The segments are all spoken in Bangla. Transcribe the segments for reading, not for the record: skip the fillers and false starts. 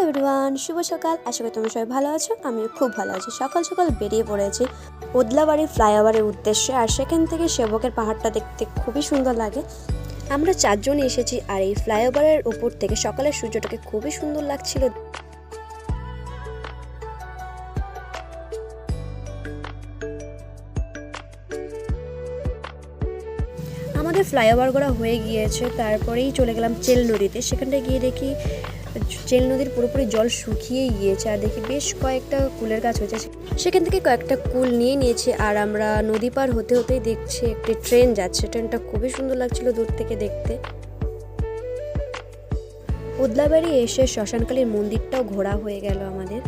এভরিওয়ান, শুভ সকাল। আশা করি তোমরা সবাই ভালো আছো। আমিও খুব ভালো আছি। সকাল সকাল বেরিয়ে পড়েছি ওদলাবাড়ি ফ্লাইওভারের উদ্দেশ্যে। আর সেখান থেকে সেবকের পাহাড়টা দেখতে খুবই সুন্দর লাগে। আমরা 4 জন এসেছি আর এই ফ্লাইওভারের উপর থেকে সকালের সূর্যটাকে খুবই সুন্দর লাগছিল। আমাদের ফ্লাইওভার করা হয়ে গিয়েছে, তারপরেই চলে গেলাম চেল নদীতে। সেখানটায় গিয়ে দেখি চেল নদীর পুরোপুরি জল শুকিয়েই গিয়েছে। আর দেখি বেশ কয়েকটা কুলের গাছ হয়েছে, সেখান থেকে কয়েকটা কুল নিয়েছি। আর আমরা নদী পার হতে হতেই দেখছি একটি ট্রেন যাচ্ছে। ট্রেনটা খুবই সুন্দর লাগছিল দূর থেকে দেখতে। ওদলাবাড়ি এসে শ্মশানকালীর মন্দিরটাও ঘোরা হয়ে গেল আমাদের।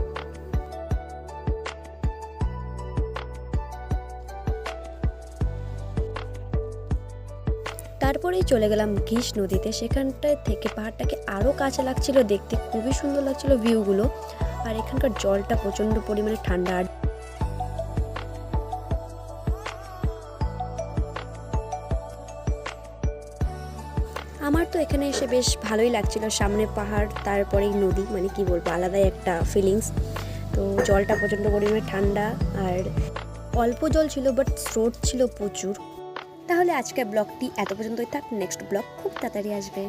তারপরেই চলে গেলাম ঘিস নদীতে। সেখানটায় থেকে পাহাড়টাকে আরও কাছে লাগছিল দেখতে, খুবই সুন্দর লাগছিল ভিউগুলো। আর এখানকার জলটা প্রচণ্ড পরিমাণে ঠান্ডা। আর আমার তো এখানে এসে বেশ ভালোই লাগছিল। সামনে পাহাড়, তারপরেই নদী, মানে কি বলবো, আলাদাই একটা ফিলিংস। তো জলটা প্রচণ্ড পরিমাণে ঠান্ডা আর অল্প জল ছিল, বাট স্রোত ছিল প্রচুর। তাহলে আজকের ব্লগটি এত পর্যন্তই থাক। নেক্সট ব্লগ খুব তাড়াতাড়ি আসবে।